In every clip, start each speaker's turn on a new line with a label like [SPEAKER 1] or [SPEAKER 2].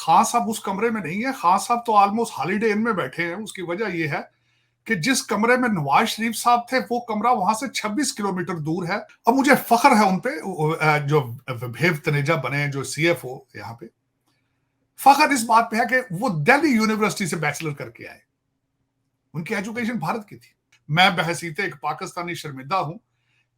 [SPEAKER 1] खान साहब उस कमरे में नहीं है। खान साहब तो ऑलमोस्ट हॉलीडे इन में बैठे हैं। उसकी वजह यह है कि जिस कमरे में नवाज शरीफ साहब थे वो कमरा वहां से 26 किलोमीटर दूर है। अब मुझे फख्र है उन पे, जो विभेव तनेजा बने जो सीएफओ यहाँ पे, फख्र इस बात पे है कि वो दिल्ली यूनिवर्सिटी से बैचलर करके आए। उनकी एजुकेशन भारत की थी। मैं बहसीते एक पाकिस्तानी शर्मिंदा हूं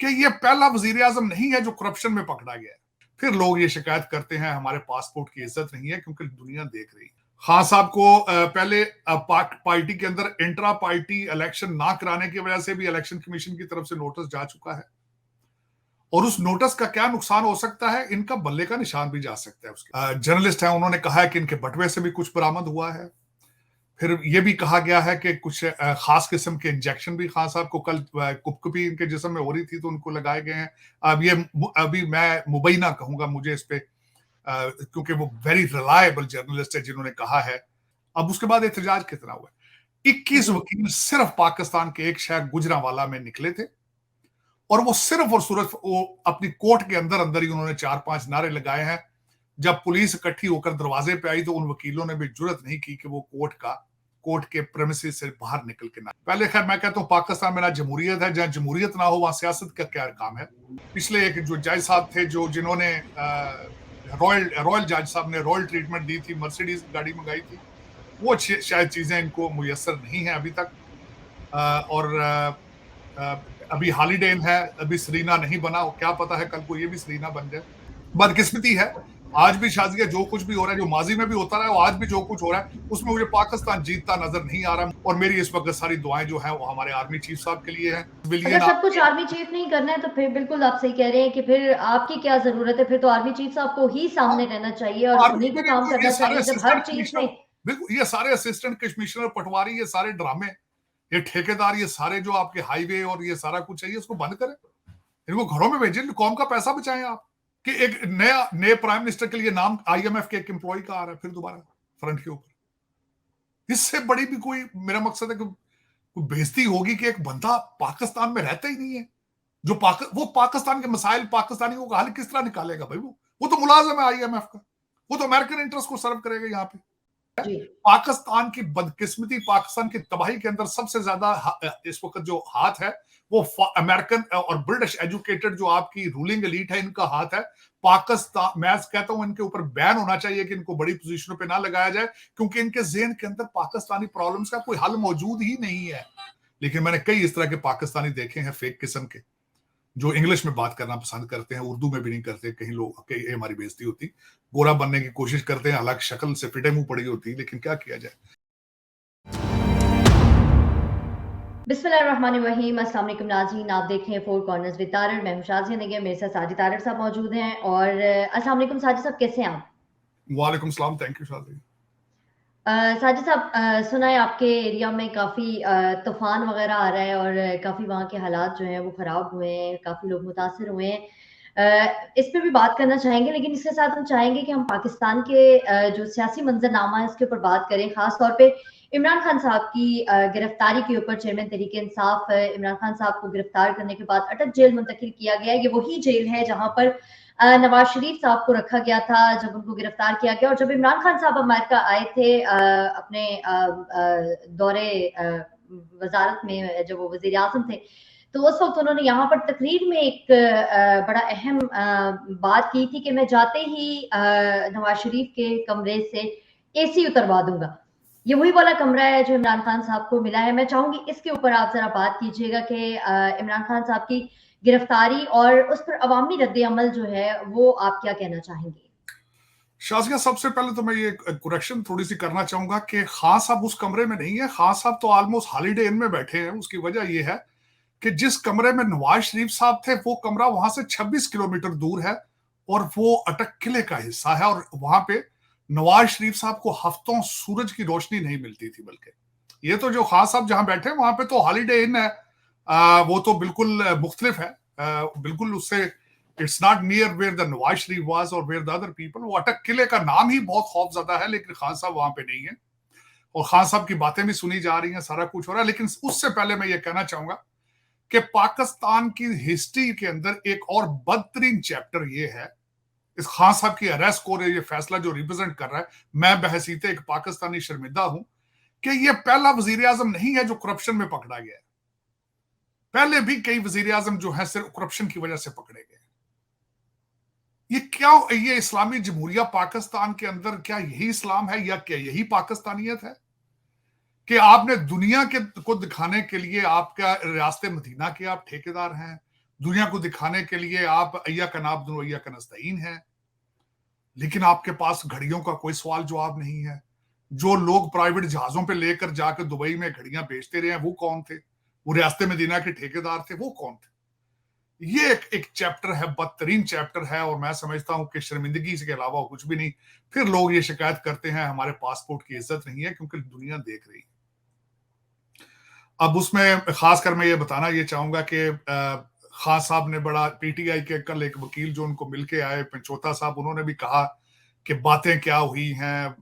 [SPEAKER 1] कि ये पहला वजीर आजम नहीं है जो करप्शन में पकड़ा गया है। फिर लोग ये शिकायत करते हैं हमारे पासपोर्ट की इज्जत नहीं है क्योंकि दुनिया देख रही है। खान साहब को पहले पार्टी के अंदर इंट्रा पार्टी इलेक्शन ना कराने की वजह से भी इलेक्शन कमीशन की तरफ से नोटिस जा चुका है, और उस नोटिस का क्या नुकसान हो सकता है, इनका बल्ले का निशान भी जा सकता है। उसके जर्नलिस्ट हैं, उन्होंने कहा है कि इनके बटवे से भी कुछ बरामद हुआ है। फिर यह भी कहा गया है कि कुछ खास किस्म के इंजेक्शन भी खान साहब को कल कुपकुपी इनके जिस्म में हो रही थी तो उनको लगाए गए हैं। अब ये अभी मैं मुबैना कहूंगा मुझे इस पे, क्योंकि वो वेरी रिलायबल जर्नलिस्ट है जिन्होंने कहा है। अब उसके बाद एहतजाज कितना हुआ, 21 वकील सिर्फ पाकिस्तान के एक शहर गुजरांवाला में निकले थे, और वो सिर्फ और सिर्फ वो अपनी कोर्ट के अंदर अंदर ही उन्होंने 4-5 नारे लगाए हैं। जब पुलिस इकट्ठी होकर दरवाजे पे आई तो उन वकीलों ने भी जुर्रत नहीं की कि वो कोर्ट के प्रेमिसेस से बाहर निकल के ना। पहले खैर मैं कहता हूँ पाकिस्तान में ना जमहूरियत है, जहां जमहूरियत ना हो वहां सियासत का क्या काम है। पिछले एक जो जज साहब थे जिन्होंने रॉयल जज साहब ने रॉयल ट्रीटमेंट दी थी, मर्सिडीज गाड़ी मंगाई थी, वो शायद चीजें इनको मुयसर नहीं है अभी तक। और अभी हॉलीडे इन है, अभी सरीना नहीं बना, क्या पता है कल को ये भी सरीना बन जाए। बदकिस्मती है, आज भी शाजिया जो कुछ भी हो रहा है, जो माजी में भी होता रहा है, आज भी जो कुछ हो रहा है, उसमें मुझे पाकिस्तान जीतता नजर नहीं आ रहा। और मेरी इस वक्त सारी दुआएं जो है वो हमारे आर्मी चीफ साहब के लिए है।
[SPEAKER 2] अगर सब कुछ आर्मी चीफ नहीं करना है तो फिर बिल्कुल आप सही कह रहे हैं कि फिर आपकी क्या जरूरत है। फिर तो आर्मी चीफ साहब को ही सामने रहना चाहिए और उन्हीं को काम करना चाहिए जब हर चीज में।
[SPEAKER 1] बिल्कुल, ये सारे असिस्टेंट कमिश्नर, पटवारी, ये सारे ड्रामे, ये ठेकेदार, ये सारे जो आपके हाईवे और ये सारा कुछ चाहिए, इसको बंद करें, इनको घरों में भेजें, कौम का पैसा बचाएं आप। कि एक नए प्राइम मिनिस्टर के लिए नाम आईएमएफ के एक एम्प्लॉय का आ रहा है फिर दोबारा फ्रंट के ऊपर। इससे बड़ी भी कोई, मेरा मकसद है कि कोई बेइज्जती होगी कि एक बंदा पाकिस्तान में रहता ही नहीं है, जो वो पाकिस्तान के मसाइल पाकिस्तानियों का हल किस तरह निकालेगा भाई। वो तो मुलाजिम है आईएमएफ का, वो तो अमेरिकन इंटरेस्ट को सर्व करेगा यहाँ पे। पाकिस्तान की बदकिस्मती, पाकिस्तान की तबाही के अंदर सबसे ज्यादा इस वक्त जो हाथ है वो अमेरिकन और ब्रिटिश एजुकेटेड जो आपकी रूलिंग एलीट है, इनका हाथ है। पाकिस्तान, मैं कहता हूं इनके ऊपर बैन होना चाहिए कि इनको बड़ी पोजीशनों पे ना लगाया जाए, क्योंकि इनके ज़हन के अंदर पाकिस्तानी प्रॉब्लम्स का कोई हल मौजूद ही नहीं है। लेकिन मैंने कई इस तरह के पाकिस्तानी देखे हैं फेक किस्म के, जो इंग्लिश में बात करना पसंद करते हैं, उर्दू में भी नहीं करते। कहीं लोग कहीं हमारी बेइज्जती होती, गोरा बनने की कोशिश करते हैं, हालांकि शक्ल से फिटे मुंह पड़ी होती, लेकिन क्या किया जाए।
[SPEAKER 2] बिस्मिल्लाहिर्रहमानिर्रहीम, अस्सलाम वालेकुम नाज़रीन, आप देख रहे हैं फोर कॉर्नर्स विद तारड़। मैं हूं शाज़िया निगर, मेरे साथ साजिद तारड़ साहब मौजूद हैं। और अस्सलाम वालेकुम साजिद साहब, कैसे हैं आप?
[SPEAKER 1] वालेकुम सलाम, थैंक यू शाज़िया।
[SPEAKER 2] साजिद साहब, सुना है आपके एरिया में काफ़ी तूफान वगैरह आ रहा है और काफ़ी वहाँ के हालात जो हैं वो ख़राब हुए हैं, काफ़ी लोग मुतासर हुए हैं। इस पे भी बात करना चाहेंगे, लेकिन इसके साथ हम चाहेंगे कि हम पाकिस्तान के जो सियासी मंजरनामा है उसके ऊपर बात करें। ख़ास तौर पे इमरान खान साहब की गिरफ्तारी के ऊपर। चेयरमैन तहरीक इंसाफ इमरान खान साहब को गिरफ्तार करने के बाद अटक जेल मुंतकिल किया गया है। ये वही जेल है जहाँ पर नवाज शरीफ साहब को रखा गया था जब उनको गिरफ्तार किया गया। और जब इमरान खान साहब अमेरिका आए थे अपने दौरे वजारत में, जब वो वजीर आजम थे, तो उस वक्त उन्होंने यहाँ पर तकरीर में एक बड़ा अहम बात की थी कि मैं जाते ही नवाज शरीफ के कमरे से एसी उतरवा दूंगा। ये वही वाला कमरा है जो इमरान खान साहब को मिला है। मैं चाहूंगी इसके ऊपर आप जरा बात कीजिएगा कि इमरान खान साहब की गिरफ्तारी और उस पर अवामी रद्द अमल जो है वो आप क्या कहना चाहेंगे?
[SPEAKER 1] शाज़िया, सबसे पहले तो मैं ये करेक्शन थोड़ी सी करना चाहूंगा कि खान साहब उस कमरे में नहीं है। खान साहब तो ऑलमोस्ट हॉलीडे इन में बैठे हैं। उसकी वजह यह है कि जिस कमरे में नवाज शरीफ साहब थे वो कमरा वहां से 26 किलोमीटर दूर है, और वो अटक किले का हिस्सा है, और वहां पे नवाज शरीफ साहब को हफ्तों सूरज की रोशनी नहीं मिलती थी। बल्कि ये तो जो खान साहब जहां बैठे वहां पे तो हॉलीडे इन है, वो तो बिल्कुल मुख्तलिफ है, बिल्कुल उससे it's not near where the Nawaz Sharif was और वेयर द अदर पीपल। वो अटक किले का नाम ही बहुत खौफजदा है, लेकिन खान साहब वहां पे नहीं है, और खान साहब की बातें भी सुनी जा रही हैं, सारा कुछ हो रहा है। लेकिन उससे पहले मैं ये कहना चाहूंगा कि पाकिस्तान की हिस्ट्री के अंदर एक और बदतरीन चैप्टर ये है, इस खान साहब की अरेस्ट को, ये फैसला जो रिप्रेजेंट कर रहा है, मैं बहसीते एक पाकिस्तानी शर्मिंदा हूं कि ये पहला वजीर आजम नहीं है जो करप्शन में पकड़ा गया है। पहले भी कई वजीर आजम जो है सिर्फ करप्शन की वजह से पकड़े गए। ये क्या, ये इस्लामी जमहूरिया पाकिस्तान के अंदर क्या यही इस्लाम है, या क्या यही पाकिस्तानियत है कि आपने दुनिया के को दिखाने के लिए आपका रियासत मदीना के आप ठेकेदार हैं, दुनिया को दिखाने के लिए आप अय्या का नाब्दुन अय्या का नस्तईन है, लेकिन आपके पास घड़ियों का कोई सवाल जवाब नहीं है। जो लोग प्राइवेट जहाजों पे लेकर जाकर दुबई में घड़ियां बेचते रहे हैं, वो कौन थे? वो रियासत मदीना के ठेकेदार थे, वो कौन थे? ये एक चैप्टर है, बदतरीन चैप्टर है, और मैं समझता हूं कि शर्मिंदगी के अलावा कुछ भी नहीं। फिर लोग ये शिकायत करते हैं हमारे पासपोर्ट की इज्जत नहीं है, क्योंकि दुनिया देख रही है। अब उसमें खासकर मैं ये बताना ये चाहूंगा कि खान साहब ने बड़ा, पीटीआई के कल एक वकील जो उनको मिलके आए, पंचोता साहब, उन्होंने भी कहा कि बातें क्या हुई हैं।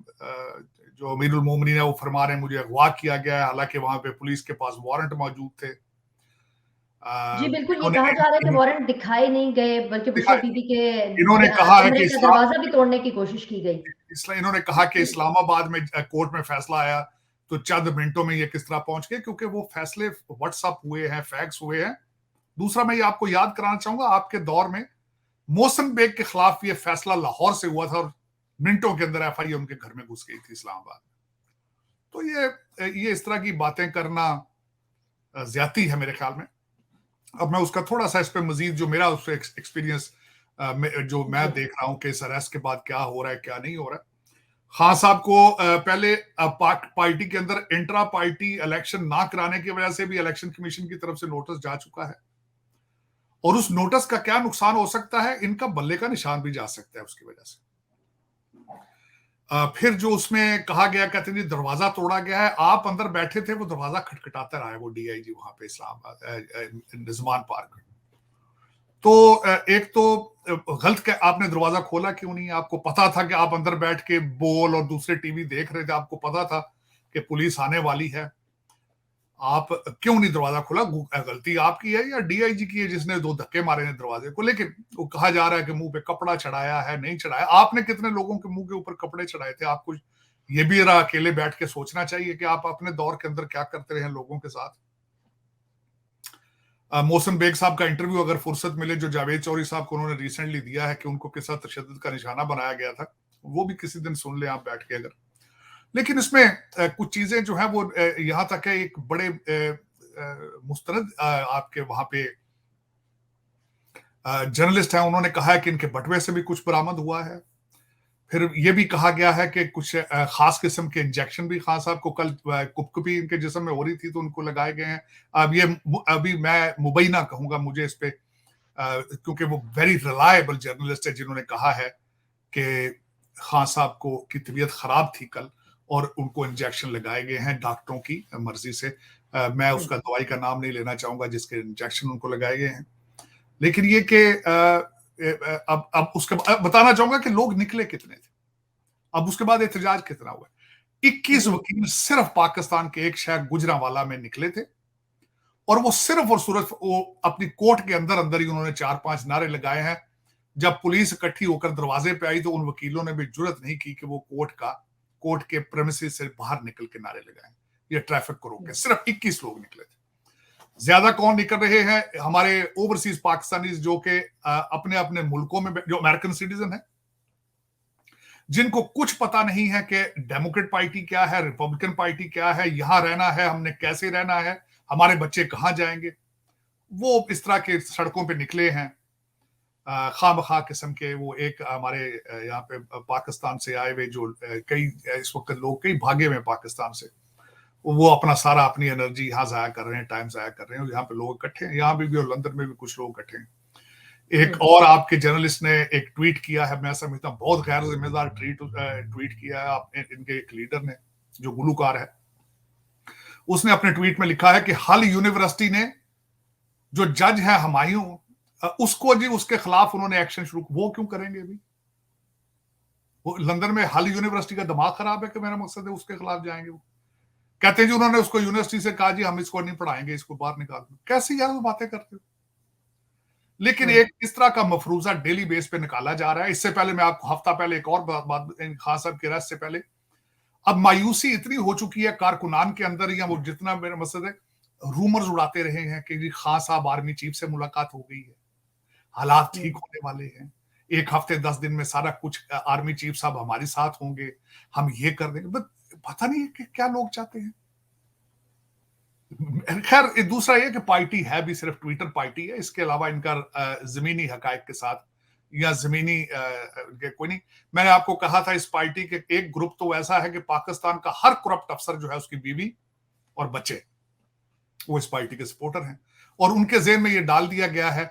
[SPEAKER 1] जो अमीरुल मोमिनीन है वो फरमा रहे हैं मुझे अगवा किया गया है, हालांकि वहां पे पुलिस के पास वारंट मौजूद थे।
[SPEAKER 2] जी, बिल्कुल, ये
[SPEAKER 1] इन्होंने
[SPEAKER 2] कहा जा रहा है कि वारंट दिखाए नहीं गए, बल्कि
[SPEAKER 1] दिखा
[SPEAKER 2] बुशरा बीबी के
[SPEAKER 1] इन्होंने कहा है
[SPEAKER 2] कमरे
[SPEAKER 1] कि
[SPEAKER 2] का दरवाजा भी तोड़ने की कोशिश की गई।
[SPEAKER 1] इन्होंने कहा कि इस्लामाबाद में कोर्ट में फैसला आया तो चंद मिनटों में ये किस तरह पहुंच गए, क्योंकि वो फैसले व्हाट्सअप हुए हैं, फैक्स हुए हैं। दूसरा, मैं ये आपको याद कराना चाहूंगा, आपके दौर में मोहसिन बेग के खिलाफ ये फैसला लाहौर से हुआ था और मिनटों के अंदर एफआईआर उनके घर में घुस गई थी इस्लामाबाद में। तो ये इस तरह की बातें करना ज्यादती है मेरे ख्याल में। अब मैं उसका थोड़ा सा इस पे मजीद जो मेरा उससे एक्सपीरियंस जो मैं देख रहा हूं कि इस अरेस्ट के बाद क्या हो रहा है क्या नहीं हो रहा है। खान साहब को पहले पार्टी के अंदर इंट्रा पार्टी इलेक्शन ना कराने की वजह से भी इलेक्शन कमीशन की तरफ से नोटिस जा चुका है, और उस नोटिस का क्या नुकसान हो सकता है, इनका बल्ले का निशान भी जा सकता है उसकी वजह से। फिर जो उसमें कहा गया, कहते हैं दरवाजा तोड़ा गया है, आप अंदर बैठे थे, वो दरवाजा खटखटाता रहा है वो डीआईजी वहां पे इस्लामाबाद निज़मान पार्क। तो एक तो गलत आपने दरवाजा खोला क्यों नहीं? आपको पता था कि आप अंदर बैठ के बोल और दूसरे टीवी देख रहे थे, आपको पता था कि पुलिस आने वाली है, आप क्यों नहीं दरवाजा खोला? गलती आपकी है या डीआईजी की है जिसने 2 धक्के मारे हैं दरवाजे को? लेकिन वो कहा जा रहा है कि मुंह पे कपड़ा चढ़ाया है, नहीं चढ़ाया। आपने कितने लोगों के मुंह के ऊपर कपड़े चढ़ाए थे? आपको ये भी अकेले बैठ के सोचना चाहिए कि आप अपने दौर के अंदर क्या करते रहे लोगों के साथ। मोहसिन बेग साहब का इंटरव्यू अगर फुर्सत मिले, जो जावेद चौधरी साहब को उन्होंने रिसेंटली दिया है कि उनको किस तरह तशद्दुद का निशाना बनाया गया था, वो भी किसी दिन सुन ले आप बैठ के अगर। लेकिन इसमें कुछ चीजें जो है वो यहां तक है, एक बड़े मुस्तरद आपके वहां पे जर्नलिस्ट हैं, उन्होंने कहा है कि इनके बटवे से भी कुछ बरामद हुआ है। फिर ये भी कहा गया है कि कुछ खास किस्म के इंजेक्शन भी खान साहब को कल कुपकुपी इनके जिस्म में हो रही थी तो उनको लगाए गए हैं। अब ये अभी मैं मुबैना कहूंगा मुझे इस पे, क्योंकि वो वेरी रिलायबल जर्नलिस्ट है जिन्होंने कहा है कि खान साहब को की तबीयत खराब थी कल और उनको इंजेक्शन लगाए गए हैं डॉक्टरों की मर्जी से। मैं उसका दवाई का नाम नहीं लेना चाहूंगा जिसके इंजेक्शन उनको लगाए गए हैं। लेकिन ये कि अब उसके बताना चाहूंगा कि लोग निकले कितने थे, अब उसके बाद एहतजाज कितना हुआ। 21 वकील सिर्फ पाकिस्तान के एक शहर गुजरांवाला में निकले थे, और वो सिर्फ और सिर्फ वो अपनी कोर्ट के अंदर अंदर ही उन्होंने 4-5 नारे लगाए हैं। जब पुलिस इकट्ठी होकर दरवाजे पे आई तो उन वकीलों ने भी जुर्रत नहीं की कि वो कोर्ट के प्रेमिसेस से बाहर निकल के नारे लगाएं या ट्रैफिक को रोकें। सिर्फ 21 लोग निकले थे। ज्यादा कौन निकल रहे हैं? हमारे ओवरसीज पाकिस्तानी जो कि अपने अपने मुल्कों में, जो अमेरिकन सिटीजन है, जिनको कुछ पता नहीं है कि डेमोक्रेट पार्टी क्या है, रिपब्लिकन पार्टी क्या है, यहां रहना है, हमने कैसे रहना है, हमारे बच्चे कहां जाएंगे, वो इस तरह के सड़कों पे निकले हैं। खामखा किस्म के वो एक हमारे यहाँ पे पाकिस्तान से आए हुए जो कई इस वक्त लोग कई भागे हुए पाकिस्तान से, वो अपना सारा अपनी एनर्जी यहाँ जाया कर रहे हैं, टाइम जाया कर रहे हैं। यहाँ पे लोग इकट्ठे हैं, यहाँ भी और लंदन में भी कुछ लोग इकट्ठे हैं। एक और आपके जर्नलिस्ट ने एक ट्वीट किया है, मैं समझता हूँ बहुत गैर जिम्मेदार ट्वीट किया है आपने, इनके एक लीडर ने जो गुलूकार है, उसने अपने ट्वीट में लिखा है कि हल यूनिवर्सिटी ने जो जज है हुमायूं, उसको जी उसके खिलाफ उन्होंने एक्शन शुरू, वो क्यों करेंगे अभी? वो लंदन में हल यूनिवर्सिटी का दिमाग खराब है कि मेरा मकसद है उसके खिलाफ जाएंगे? वो कहते हैं जी उन्होंने उसको यूनिवर्सिटी से कहा जी हम इसको नहीं पढ़ाएंगे, इसको बाहर निकाल दो। कैसी यार वो बातें करते हो? लेकिन
[SPEAKER 2] हुँ,
[SPEAKER 1] एक इस तरह का मफरूजा डेली बेस पे निकाला जा रहा है। इससे पहले मैं आपको हफ्ता पहले एक और बात खान साहब के अरेस्ट से पहले, अब मायूसी इतनी हो चुकी है कारकुनान के अंदर, या वो जितना मेरा मकसद है, रूमर्स उड़ाते रहे हैं कि जी खान साहब आर्मी चीफ से मुलाकात हो गई है, हालात
[SPEAKER 2] हुँ,
[SPEAKER 1] ठीक होने वाले हैं, 1 हफ्ते 10 दिन में सारा कुछ आर्मी चीफ साहब हमारे साथ होंगे, हम ये कर देंगे। बट पता नहीं है कि क्या लोग चाहते हैं। खैर दूसरा ये कि पार्टी है भी सिर्फ ट्विटर पार्टी है, इसके अलावा इनका जमीनी हकायक के साथ या जमीनी कोई नहीं। मैंने आपको कहा था इस पार्टी के एक ग्रुप तो ऐसा है कि पाकिस्तान का हर करप्ट अफसर जो है उसकी बीवी और बच्चे वो इस पार्टी के सपोर्टर हैं, और उनके जेहन में ये डाल दिया गया है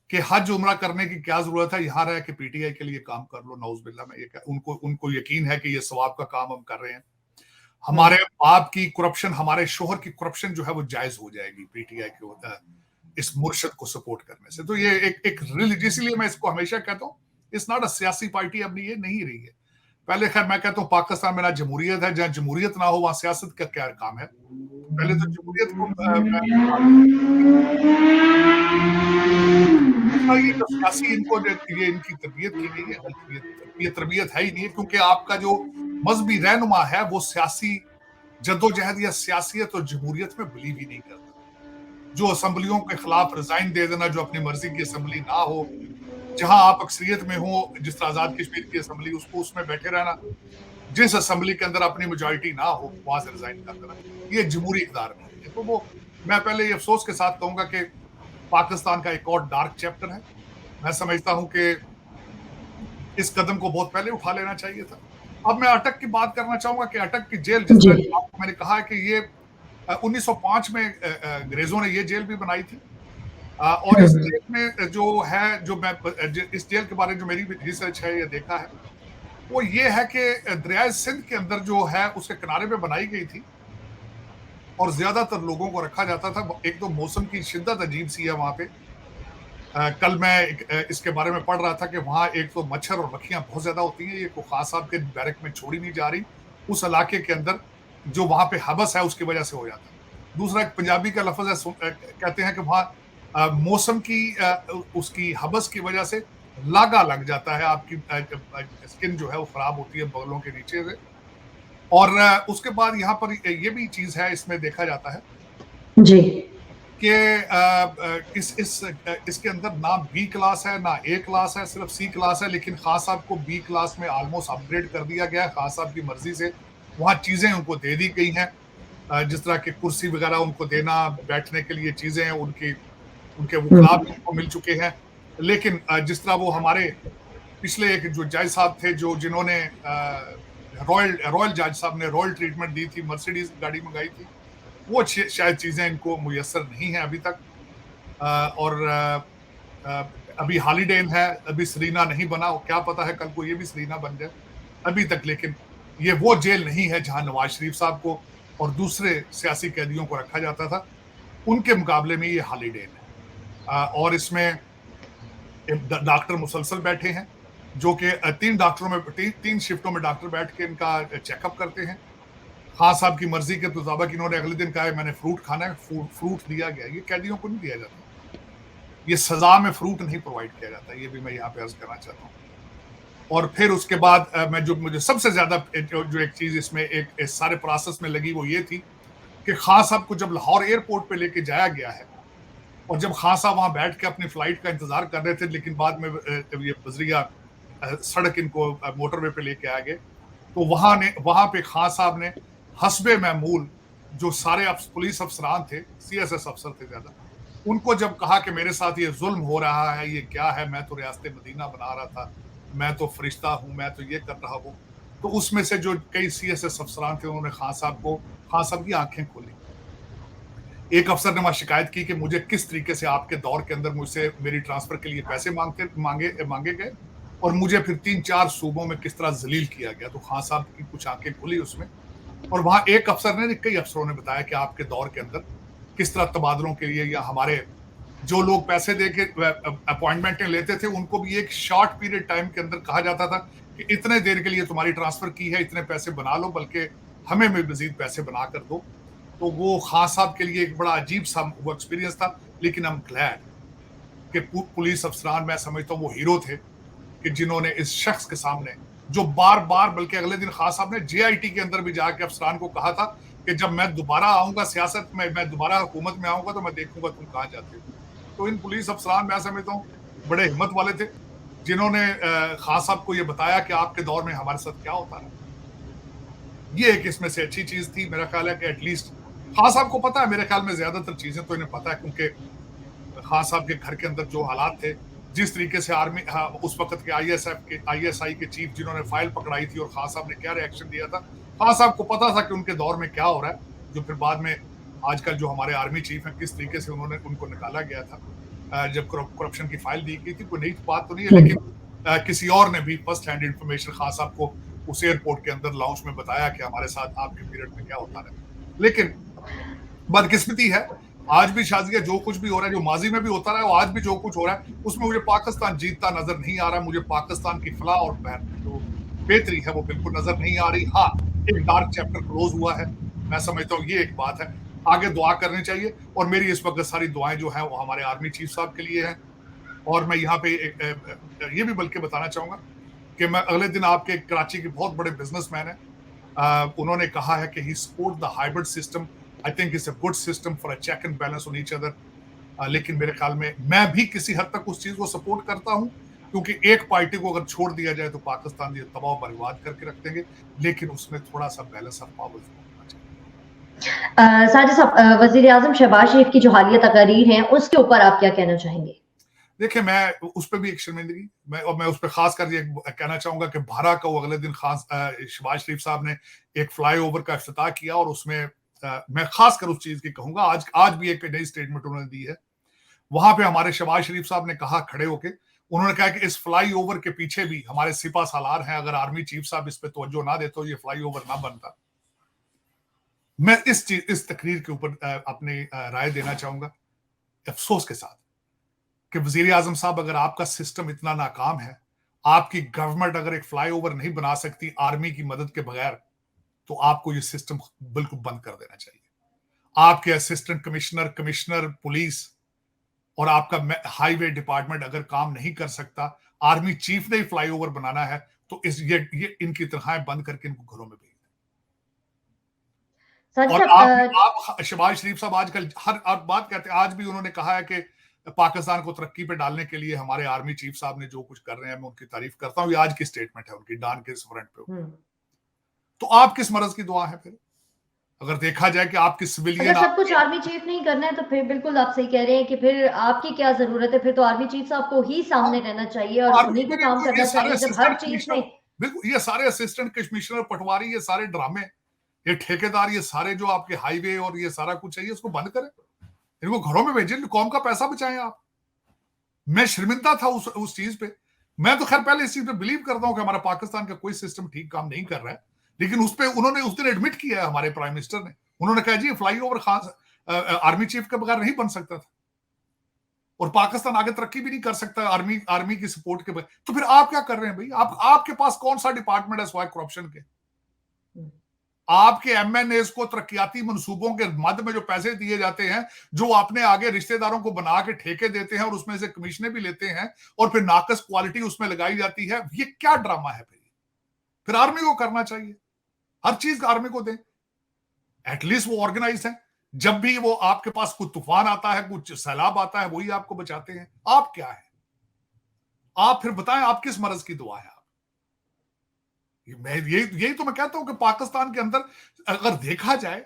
[SPEAKER 1] कि हज उम्रा करने की क्या जरूरत है, यहां रह के पीटीआई के लिए काम कर लो। नौजुबिल्ला में ये उनको उनको यकीन है कि ये सवाब का काम हम कर रहे हैं।
[SPEAKER 2] हुँ,
[SPEAKER 1] हमारे बाप की करप्शन, हमारे शोहर की करप्शन जो है वो जायज हो जाएगी पीटीआई के इस मुर्शद को सपोर्ट करने से। तो ये एक रिलीजियस, इसलिए मैं इसको हमेशा कहता हूँ इट्स नॉट अ सियासी पार्टी, अब ये नहीं रही है। पहले खैर मैं कहता हूँ पाकिस्तान में ना जमहूरियत है, जहां जमहूरियत ना हो वहां सियासत का क्या काम है। पहले तो जमहूरियत को दूसरा ये जो सियासी इनको ये इनकी तरबियत की गई है, ये तरबियत है ही नहीं है, क्योंकि आपका जो मजहबी रहनुमा है वो सियासी जद्दोजहद या सियासियत और जमहूरियत में बिलीव ही नहीं करता। जो असेंबलियों के खिलाफ रिजाइन दे देना, जो अपनी मर्जी की असेंबली ना हो, जहां आप अक्सरियत में हो, जिस तरह आजाद कश्मीर की असेंबली, उसको उसमें बैठे रहना, जिस असेंबली के अंदर अपनी मेजोरिटी ना हो वहां से रिजाइन कर देना, ये जमहूरी इकदार नहीं है। तो वो मैं पहले ये अफसोस के साथ कहूंगा कि पाकिस्तान का एक और डार्क चैप्टर है। मैं समझता हूं कि इस कदम को बहुत पहले उठा लेना चाहिए था। अब मैं अटक की बात करना चाहूंगा कि अटक की जेल, जिस
[SPEAKER 2] जी,
[SPEAKER 1] तरह आपको मैंने कहा है कि ये 1905 में अंग्रेजों ने ये जेल भी बनाई थी, और
[SPEAKER 2] हुँ,
[SPEAKER 1] इस
[SPEAKER 2] हुँ,
[SPEAKER 1] जेल में जो है, जो मैं इस जेल के बारे में जो मेरी रिसर्च है, ये देखा है, वो ये है कि दरियाए सिंध के अंदर जो है उसके किनारे पे बनाई गई थी, और ज्यादातर लोगों को रखा जाता था। एक तो मौसम की शिद्दत अजीब सी है वहां पे। कल मैं इसके बारे में पढ़ रहा था कि वहां एक तो मच्छर और मक्खियां बहुत ज्यादा होती हैं, ये को खास साहब के बैरक में छोड़ी नहीं जा रही, उस इलाके के अंदर जो वहां पे हबस है उसकी वजह से हो जाता है। दूसरा एक पंजाबी का लफ्ज है, कहते हैं कि वहां मौसम की उसकी हबस की वजह से लागा लग जाता है, आपकी स्किन जो है वो खराब होती है बगलों के नीचे से। और उसके बाद यहाँ पर ये भी चीज है, इसमें देखा जाता है
[SPEAKER 2] जी,
[SPEAKER 1] कि इसके अंदर ना बी क्लास है ना ए क्लास है, सिर्फ सी क्लास है। लेकिन खान साहब को बी क्लास में ऑलमोस्ट अपग्रेड कर दिया गया है, खान साहब की मर्जी से वहां चीजें उनको दे दी गई हैं, जिस तरह की कुर्सी वगैरह उनको देना, बैठने के लिए चीजें उनकी, उनके
[SPEAKER 2] हुँ,
[SPEAKER 1] वकला भी उनको मिल चुके हैं। लेकिन जिस तरह वो हमारे पिछले एक जो जज साहब थे, जो जिन्होंने रॉयल रॉयल जज साहब ने रॉयल ट्रीटमेंट दी थी, मर्सिडीज गाड़ी मंगाई थी, वो शायद चीजें इनको मुयसर नहीं है अभी तक। और अभी हॉलीडे इन है, अभी सरीना नहीं बना, क्या पता है कल को ये भी सरीना बन जाए। अभी तक लेकिन ये वो जेल नहीं है जहां नवाज शरीफ साहब को और दूसरे सियासी कैदियों को रखा जाता था, उनके मुकाबले में ये हॉलीडे इन है। और इसमें डॉक्टर मुसलसल बैठे हैं, जो कि तीन डॉक्टरों में तीन शिफ्टों में डॉक्टर बैठ के इनका चेकअप करते हैं। खान साहब की मर्जी के मुताबिक इन्होंने अगले दिन कहा है मैंने फ्रूट खाना है, फ्रूट दिया गया। ये कैदियों को नहीं दिया जाता, ये सजा में फ्रूट नहीं प्रोवाइड किया जाता, ये भी मैं यहाँ पे अर्ज करना चाहता हूँ। और फिर उसके बाद मैं जो मुझे सबसे ज्यादा जो एक चीज इसमें एक इस सारे प्रोसेस में लगी वो ये थी कि खान साहब को जब लाहौर एयरपोर्ट पे लेके जाया गया है, और जब खान साहब वहां बैठ के अपनी फ्लाइट का इंतजार कर रहे थे, लेकिन बाद में ये बजरिया सड़क इनको मोटरवे पे लेके आ गए, तो वहां पे खान साहब ने हस्बे महमूल जो सारे पुलिस अफसरान थे, सीएसएस अफसर थे ज्यादा, उनको जब कहा कि मेरे साथ ये जुल्म हो रहा है, ये क्या है, मैं तो रियासत मदीना बना रहा था, मैं तो फरिश्ता हूं, मैं तो ये कर रहा हूं, तो उसमें से जो कई सीएसएस अफसरान थे उन्होंने खान साहब की आंखें खोली। एक अफसर ने वहां शिकायत की कि मुझे किस तरीके से आपके दौर के अंदर मुझसे मेरी ट्रांसफर के लिए पैसे मांगे गए, और मुझे फिर 3-4 सूबों में किस तरह जलील किया गया। तो खान साहब की कुछ आंखें खुली उसमें, और वहां एक अफसर ने, कई अफसरों ने बताया कि आपके दौर के अंदर किस तरह तबादलों के लिए, या हमारे जो लोग पैसे दे के अपॉइंटमेंटें लेते थे, उनको भी एक शॉर्ट पीरियड टाइम के अंदर कहा जाता था कि इतने देर के लिए तुम्हारी ट्रांसफर की है, इतने पैसे बना लो, बल्कि हमें भी मजीद पैसे बना कर दो। तो वो खान साहब के लिए एक बड़ा अजीब सा वो एक्सपीरियंस था। लेकिन आई एम ग्लैड कि पुलिस अफसरान, मैं समझता हूँ वो हीरो थे कि जिन्होंने इस शख्स के सामने, जो बार बार, बल्कि अगले दिन खान साहब ने जेआईटी के अंदर भी जाके अफसरान को कहा था कि जब मैं दोबारा आऊंगा सियासत में, मैं दोबारा हुकूमत में आऊंगा तो मैं देखूंगा तुम कहां जाते हो। तो इन पुलिस अफसरान, मैं समझता हूँ, बड़े हिम्मत वाले थे, जिन्होंने खान साहब को यह बताया कि आपके दौर में हमारे साथ क्या होता है। ये एक इसमें से अच्छी चीज थी। मेरा ख्याल है कि एटलीस्ट खान साहब को पता है, मेरे ख्याल में ज्यादातर चीजें तो इन्हें पता है, क्योंकि खान साहब के घर के अंदर जो हालात थे, जिस तरीके से आर्मी, उस वक्त के आईएसआई के चीफ जिन्होंने फाइल पकड़ाई थी और खान साहब ने क्या रिएक्शन दिया था, खान साहब को पता था कि उनके दौर में क्या हो रहा है, जो फिर बाद में आजकल जो हमारे आर्मी चीफ हैं किस तरीके से उन्होंने उनको निकाला गया था जब करप्शन की फाइल दी गई थी। कोई नई बात तो नहीं है, लेकिन किसी और ने भी फर्स्ट हैंड इंफॉर्मेशन खान साहब को उस एयरपोर्ट के अंदर लाउंज में बताया कि हमारे साथ आपके पीरियड में क्या होता है। लेकिन बदकिस्मती है, आज भी शाजिया जो कुछ भी हो रहा है, जो माजी में भी होता रहा है, आज भी जो कुछ हो रहा है, उसमें मुझे पाकिस्तान जीतता नजर नहीं आ रहा। मुझे पाकिस्तान की फलाह और जो बेहतरी है वो बिल्कुल नजर नहीं आ रही। हाँ, एक डार्क चैप्टर क्लोज हुआ है, मैं समझता हूँ ये एक बात है। आगे दुआ करनी चाहिए, और मेरी इस वक्त सारी दुआएं जो है वो हमारे आर्मी चीफ साहब के लिए हैं। और मैं यहाँ पे ये भी बल्कि बताना चाहूंगा कि मैं अगले दिन, आपके कराची के बहुत बड़े बिजनेसमैन है, उन्होंने कहा है कि he support the hybrid system. I think it's a good system for a check and balance on each other. लेकिन मेरे ख्याल में मैं भी किसी हद तक उस चीज को सपोर्ट करता हूं, क्योंकि एक पार्टी को अगर छोड़ दिया जाए तो पाकिस्तान ये तबाह बर्बाद करके रख देंगे, लेकिन उसमें थोड़ा सा बैलेंस ऑफ पावर्स होना चाहिए।
[SPEAKER 2] साजिद साहब, वजीर आजम शहबाज शरीफ की जो हालिया तकारीर हैं उसके ऊपर आप क्या कहना चाहेंगे?
[SPEAKER 1] देखिए, मैं उस पर भी एक शर्मिंदगी, मैं उस पर खास कर ये कहना चाहूंगा कि भारा को अगले दिन खास शहबाज शरीफ साहब ने एक फ्लाईओवर का इफ्तिताह किया, और उसमें मैं खास कर उस चीज की कहूंगा, आज भी एक नई स्टेटमेंट उन्होंने दी है। वहां पे हमारे शहबाज शरीफ साहब ने कहा खड़े होके, उन्होंने कहा कि इस फ्लाईओवर के पीछे भी हमारे सिपा सालार हैं, अगर आर्मी चीफ साहब इस पे तवज्जो ना देते तो ये फ्लाईओवर ना बनता। मैं इस तकरीर के ऊपर अपनी राय देना चाहूंगा अफसोस के साथ कि वजीर आजम साहब, अगर आपका सिस्टम इतना नाकाम है, आपकी गवर्नमेंट अगर एक फ्लाईओवर नहीं बना सकती आर्मी की मदद के बगैर, तो आपको ये सिस्टम बिल्कुल बंद कर देना चाहिए। आपके असिस्टेंट कमिश्नर पुलिस और आपका हाईवे डिपार्टमेंट अगर काम नहीं कर सकता, आर्मी चीफ ने ही फ्लाईओवर बनाना है, तो ये इनकी तनख्वाहें बंद करके इनको घरों में भेज दें। और आप शहबाज शरीफ साहब आजकल हर बात कहते हैं, आज भी उन्होंने कहा है कि पाकिस्तान को तरक्की पे डालने के लिए हमारे आर्मी चीफ साहब ने जो कुछ कर रहे हैं, मैं उनकी तारीफ करता हूँ। ये आज की स्टेटमेंट है उनकी, डान के फ्रंट पे। तो आप किस मर्ज की दुआ है फिर? अगर देखा जाए कि आपकी सिविलियन,
[SPEAKER 2] अगर सब कुछ आर्मी चीफ नहीं करना है तो फिर बिल्कुल आप सही कह रहे हैं कि फिर आपकी क्या जरूरत है? फिर तो आर्मी चीफ साहब को ही सामने रहना चाहिए और उन्हीं को काम करना चाहिए जब हर चीज में।
[SPEAKER 1] बिल्कुल, ये सारे असिस्टेंट कमिश्नर, पटवारी, ये सारे ड्रामे, ये ठेकेदार, ये सारे जो आपके हाईवे और ये सारा कुछ चाहिए, इसको बंद करें, इनको घरों में भेजें, कौम का पैसा बचाएं आप। मैं शर्मिंदा था उस चीज पे। मैं तो खैर पहले इस चीज पे बिलीव करता हूं कि हमारा पाकिस्तान का कोई सिस्टम ठीक काम नहीं कर रहा है, लेकिन उस पे उन्होंने उस दिन एडमिट किया है, हमारे प्राइम मिनिस्टर ने। उन्होंने कहा जी फ्लाईओवर खान आर्मी चीफ के बगैर नहीं बन सकता था, और पाकिस्तान आगे तरक्की भी नहीं कर सकता आर्मी की सपोर्ट के बगैर। तो फिर आप क्या कर रहे हैं भाई? आपके पास कौन सा डिपार्टमेंट है सिवाय करप्शन के? आपके एमएनएस को तरक्याती मंसूबों के मद में जो पैसे दिए जाते हैं, जो आपने आगे रिश्तेदारों को बना के ठेके देते हैं और उसमें से कमीशनें भी लेते हैं, और फिर नाकस क्वालिटी उसमें लगाई जाती है, ये क्या ड्रामा है? फिर आर्मी को करना चाहिए, हर चीज आर्मी को दें, एटलीस्ट वो ऑर्गेनाइज है। जब भी वो आपके पास कुछ तूफान आता है, कुछ सैलाब आता है, वही आपको बचाते हैं। आप क्या है? आप फिर बताएं, आप किस मर्ज की दुआ है? यही तो मैं कहता हूं कि पाकिस्तान के अंदर अगर देखा जाए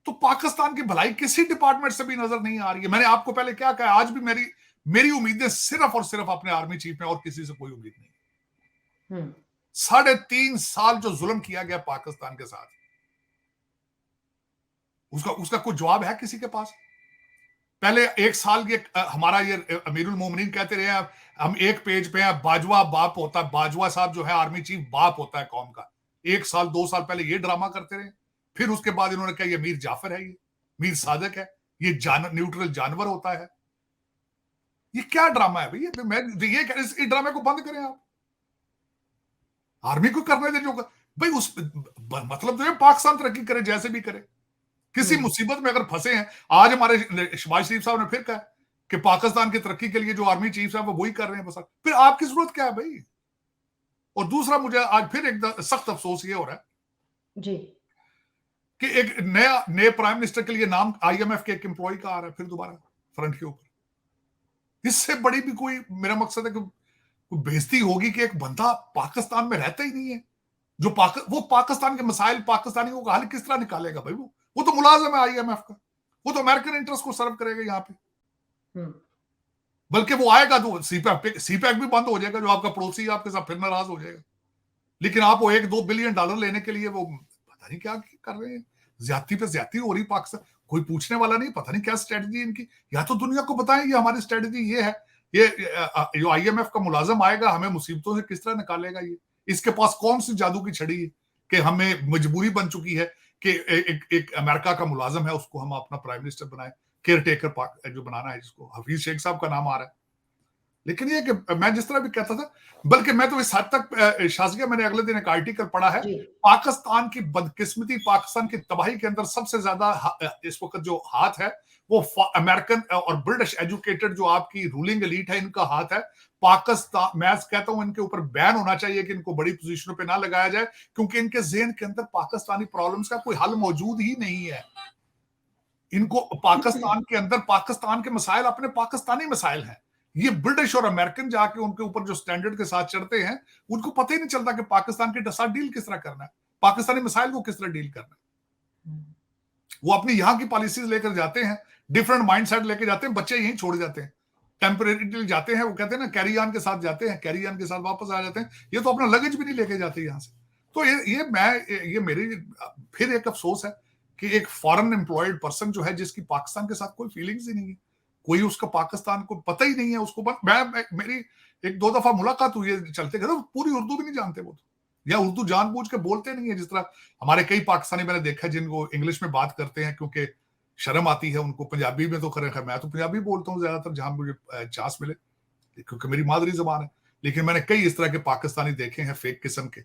[SPEAKER 1] तो पाकिस्तान की भलाई किसी डिपार्टमेंट से भी नजर नहीं आ रही है। मैंने आपको पहले क्या कहा, आज भी मेरी उम्मीदें सिर्फ और सिर्फ अपने आर्मी चीफ में, और किसी से कोई उम्मीद नहीं। 3.5 साल जो जुल्म किया गया पाकिस्तान के साथ, उसका कोई जवाब है किसी के पास? पहले 1 साल के हमारा ये अमीरुल मोमिनीन कहते रहे हैं, हम एक पेज पे हैं, बाजवा बाप होता है, बाजवा साहब जो है आर्मी चीफ बाप होता है कौम का। 1 साल 2 साल पहले ये ड्रामा करते रहे, फिर उसके बाद इन्होंने कहा ये मीर जाफर है, ये मीर सादक है, ये न्यूट्रल जानवर होता है। ये क्या ड्रामा है भाई? मैं ये इस ड्रामे को बंद करें आप, आर्मी को करने दे जो भाई। उस मतलब जो है पाकिस्तान तरक्की करे, जैसे भी करे। किसी मुसीबत में अगर फंसे हैं, आज हमारे शहबाज शरीफ साहब ने फिर कहा कि पाकिस्तान की तरक्की के लिए जो आर्मी चीफ है वो वही कर रहे हैं बस। फिर आपकी जरूरत क्या है भाई? और दूसरा, मुझे आज फिर एक सख्त अफसोस ये हो रहा है
[SPEAKER 2] जी।
[SPEAKER 1] कि एक नए प्राइम मिनिस्टर के लिए नाम आईएमएफ के एक एम्प्लॉय का आ रहा है फिर दोबारा फ्रंट के ऊपर। इससे बड़ी भी कोई, मेरा मकसद है कि कोई बेइज्जती होगी कि एक बंदा पाकिस्तान में रहता ही नहीं है, जो वो पाकिस्तान के मसाइल, पाकिस्तानियों का हल किस तरह निकालेगा भाई? वो तो मुलाजिम है आईएमएफ का, वो तो अमेरिकन इंटरेस्ट को सर्व करेगा यहाँ पे। बल्कि वो आएगा तो सीपैक भी बंद हो जाएगा, जो आपका पड़ोसी आपके साथ फिर नाराज हो जाएगा। लेकिन आप वो $1-2 बिलियन लेने के लिए वो पता नहीं क्या कर रहे हैं, ज्यादती पे ज्यादती हो रही पाकिस्तान, कोई पूछने वाला नहीं, पता नहीं क्या स्ट्रेटजी इनकी। या तो दुनिया को बताएं ये हमारी स्ट्रेटजी ये है, ये जो आईएमएफ का मुलाजिम आएगा हमें मुसीबतों से किस तरह निकालेगा, ये इसके पास कौन सी जादू की छड़ी है कि हमें मजबूरी बन चुकी है कि एक अमेरिका का मुलाजिम है उसको हम अपना प्राइम मिनिस्टर बनाए, केयर टेकर जो बनाना है, जिसको हफीज शेख साहब का नाम आ रहा है। लेकिन ये कि मैं जिस तरह भी कहता था, बल्कि मैं तो इस हद तक शाज़िया, मैंने अगले दिन एक आर्टिकल पढ़ा है, पाकिस्तान की बदकिस्मती, पाकिस्तान की तबाही के अंदर सबसे ज्यादा इस वक्त जो हाथ है वो अमेरिकन और ब्रिटिश एजुकेटेड जो आपकी रूलिंग एलीट है, इनका हाथ है। पाकिस्तान, मैं कहता हूं इनके ऊपर बैन होना चाहिए कि इनको बड़ी पोजीशनों पे ना लगाया जाए, क्योंकि इनके ज़हन के अंदर पाकिस्तानी प्रॉब्लम्स का कोई हल मौजूद ही नहीं है। इनको पाकिस्तान के अंदर पाकिस्तान के मसाइल अपने पाकिस्तानी मसाइल हैं। ये ब्रिटिश और अमेरिकन जाके उनके ऊपर जो स्टैंडर्ड के साथ चढ़ते हैं, उनको पता ही नहीं चलता कि पाकिस्तान के साथ डील किस तरह करना है, पाकिस्तानी मसाइल को किस तरह डील करना है। वो अपनी यहाँ की पॉलिसीज लेकर जाते हैं, डिफरेंट माइंडसेट लेकर जाते हैं, बच्चे यहीं छोड़ जाते हैं, टेम्परेरी जाते हैं, वो कहते हैं ना कैरी ऑन के साथ जाते हैं, कैरी ऑन के साथ वापस आ जाते हैं। ये तो अपना लगेज भी नहीं लेके जाते यहाँ से। तो ये मेरी फिर एक अफसोस है कि एक फॉरेन एम्प्लॉयड पर्सन जो है, जिसकी पाकिस्तान के साथ कोई फीलिंग्स ही नहीं है, कोई उसका पाकिस्तान को पता ही नहीं है उसको। मेरी 1-2 दफा मुलाकात हुई है चलते गए, पूरी उर्दू भी नहीं जानते वो तो, या उर्दू जानबूझ के बोलते नहीं है। जिस तरह हमारे कई पाकिस्तानी मैंने देखा है जिनको इंग्लिश में बात करते हैं क्योंकि शर्म आती है उनको, पंजाबी में तो खैर मैं तो पंजाबी बोलता हूँ ज्यादातर जहां मुझे चांस मिले, क्योंकि मेरी मादरी जबान है। लेकिन मैंने कई इस तरह के पाकिस्तानी देखे हैं फेक किस्म के,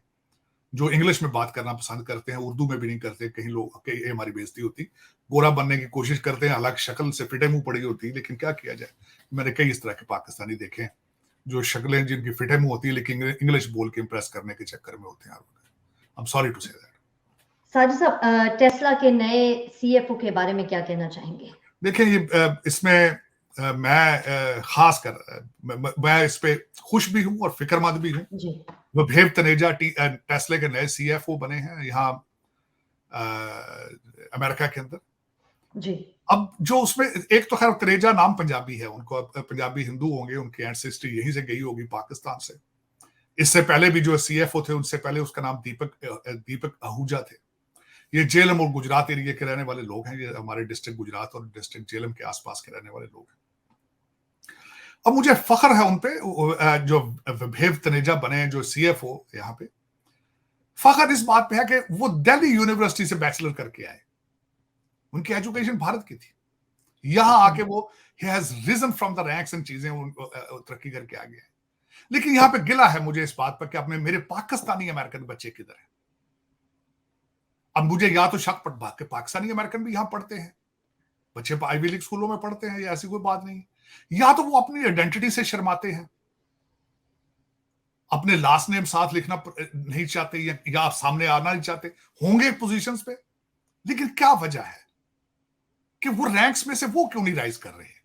[SPEAKER 1] जो इंग्लिश में बात करना पसंद करते हैं, उर्दू में भी नहीं करते। कहीं लोग, कहीं हमारी बेइज्जती होती, गोरा बनने की कोशिश करते हैं, हालांकि शक्ल से फिटे मुंह पड़ी होती है, लेकिन क्या किया जाए। मैंने कई इस तरह के पाकिस्तानी देखे हैं जो शक्लें जिनकी फिटे मुंह होती है, लेकिन इंग्लिश बोल के इंप्रेस करने के चक्कर में होते हैं। I am sorry to say that.
[SPEAKER 2] Sajid साहब, टेस्ला के नए सीएफओ के बारे में क्या कहना चाहेंगे?
[SPEAKER 1] देखिए, ये इसमें मैं खास कर मैं इस पे खुश भी हूं और फिक्रमंद भी हूं। विभेव तनेजा टेस्ला के नए सीएफओ बने हैं यहाँ अमेरिका के अंदर।
[SPEAKER 2] जी।
[SPEAKER 1] अब जो उसमें एक तो खैर तनेजा नाम पंजाबी है, उनको पंजाबी हिंदू होंगे, उनकी एंसेस्ट्री यहीं से गई होगी पाकिस्तान से। इससे पहले भी जो सीएफओ थे, उनसे पहले उसका नाम दीपक आहूजा थे। ये जेलम और गुजरात एरिया के रहने वाले लोग हैं, ये हमारे डिस्ट्रिक्ट गुजरात और डिस्ट्रिक्ट जेलम के आसपास के रहने वाले लोग हैं। अब मुझे फख्र है उनपे, जो विभेव तनेजा बने जो सीएफओ यहाँ पे। फख्र इस बात पे है कि वो दिल्ली यूनिवर्सिटी से बैचलर करके आए, उनकी एजुकेशन भारत की थी, यहां आके वो he has risen from the ranks and चीजें तरक्की करके आ गए। लेकिन यहाँ पे गिला है मुझे इस बात पर कि अपने मेरे पाकिस्तानी अमेरिकन बच्चे किधर है। अब मुझे या तो शक पड़ के पाकिस्तानी अमेरिकन भी यहां पढ़ते हैं, बच्चे आईवी लीग स्कूलों में पढ़ते हैं, या ऐसी कोई बात नहीं, या तो वो अपनी आइडेंटिटी से शर्माते हैं, अपने लास्ट नेम साथ लिखना नहीं चाहते, या सामने आना नहीं चाहते होंगे पोजीशंस पे। लेकिन क्या वजह है कि वो रैंक्स में से वो क्यों नहीं राइज कर रहे हैं?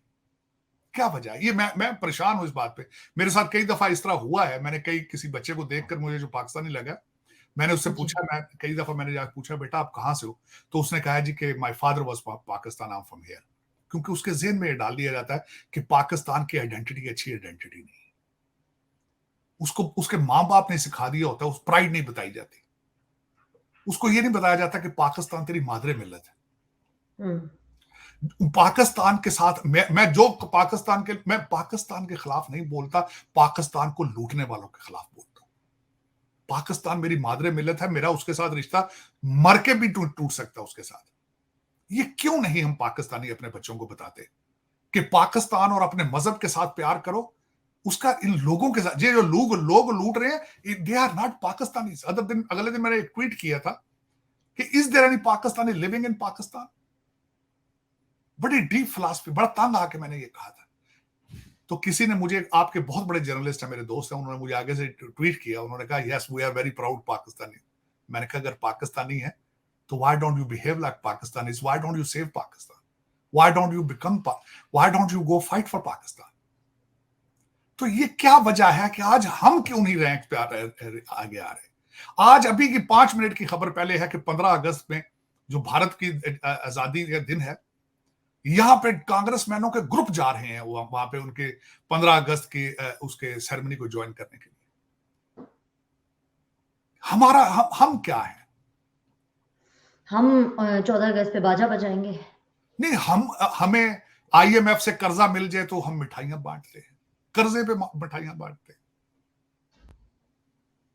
[SPEAKER 1] क्या वजह है? ये मैं परेशान हूं इस बात पे। मेरे साथ कई दफा इस तरह हुआ है, मैंने किसी बच्चे को देखकर मुझे जो पाकिस्तानी लगा, मैंने उससे पूछा, कई दफा मैंने जाकर पूछा, बेटा आप कहां से हो? तो उसने कहा जी कि my father was Pakistan, I am from here. क्योंकि उसके ज़हन में ये डाल दिया जाता है कि पाकिस्तान की आइडेंटिटी अच्छी आइडेंटिटी नहीं है। उसको उसके माँ बाप ने सिखा दिया होता है, उस प्राइड नहीं बताई जाती, उसको ये नहीं बताया जाता कि पाकिस्तान तेरी मादरे मिल्लत है। पाकिस्तान के साथ मैं पाकिस्तान के खिलाफ नहीं बोलता, पाकिस्तान को लूटने वालों के खिलाफ बोलता हूं। पाकिस्तान मेरी मादरे मिल्लत है, मेरा उसके साथ रिश्ता मर के भी टूट सकता है उसके साथ। ये क्यों नहीं हम पाकिस्तानी अपने बच्चों को बताते कि पाकिस्तान और अपने मजहब के साथ प्यार करो? उसका इन लोगों के साथ, ये जो लोग लूट रहे हैं, दे आर नॉट पाकिस्तानी। अगले दिन मैंने एक ट्वीट किया था कि is there any Pakistani living in Pakistan? बड़ी डीप फिलॉसफी, बड़ा तंग आके मैंने ये कहा था तो किसी ने मुझे, आपके बहुत बड़े जर्नलिस्ट हैं, मेरे दोस्त हैं, उन्होंने मुझे आगे से ट्वीट किया, उन्होंने कहा yes we are very proud Pakistani. मैंने कहा अगर पाकिस्तानी है तो why don't you behave like Pakistanis, why don't you save Pakistan, why don't you become, why don't you go fight for Pakistan. तो ये क्या वजह है कि आज हम क्यों नहीं रैंक पे आगे आ रहे। आज अभी की 5 मिनट की खबर पहले है कि 15 अगस्त में जो भारत की आजादी का दिन है, यहां पे कांग्रेसमैनों के ग्रुप जा रहे हैं वहां पे उनके 15 अगस्त की उसके सेरेमनी को ज्वाइन करने के लिए। हम क्या है?
[SPEAKER 2] हम 14 अगस्त पे बाजा बजाएंगे।
[SPEAKER 1] नहीं, हमें IMF से कर्जा मिल जाए तो हम मिठाइयां बांटते हैं, कर्जे पे मिठाइयां बांटते हैं।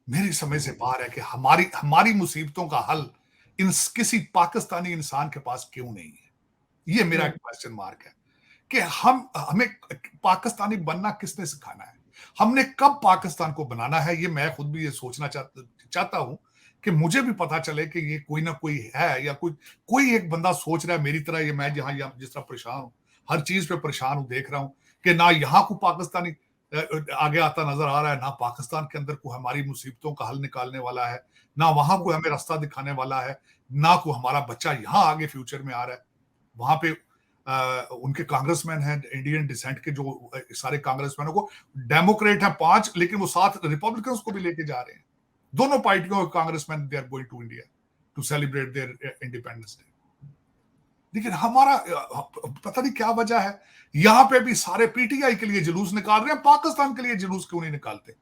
[SPEAKER 1] मेरी समझ से बाहर है कि हमारी मुसीबतों का हल किसी पाकिस्तानी इंसान के पास क्यों नहीं है। ये मेरा क्वेश्चन मार्क है कि हमें पाकिस्तानी बनना किसने सिखाना है, हमने कब पाकिस्तान को बनाना है। ये मैं खुद भी ये सोचना चाहता हूं कि मुझे भी पता चले कि ये कोई ना कोई है, या कोई एक बंदा सोच रहा है मेरी तरह, ये मैं जहां जिस तरह परेशान हूं, हर चीज पे परेशान हूं, देख रहा हूं कि ना यहाँ को पाकिस्तानी आगे आता नजर आ रहा है, ना पाकिस्तान के अंदर को हमारी मुसीबतों का हल निकालने वाला है, ना वहां को हमें रास्ता दिखाने वाला है, ना को हमारा बच्चा यहाँ आगे फ्यूचर में आ रहा है। वहां पे उनके कांग्रेसमैन हैं इंडियन डिसेंट के, जो सारे कांग्रेसमैनों को, डेमोक्रेट हैं 5, लेकिन वो 7 रिपब्लिकन्स को भी लेके जा रहे हैं। दोनों पार्टियों के congressmen they are going to India to celebrate their independence day. लेकिन हमारा पता नहीं क्या वजह है, यहां पे भी सारे PTI के लिए जुलूस निकाल रहे हैं, पाकिस्तान के लिए जुलूस क्यों नहीं निकालते।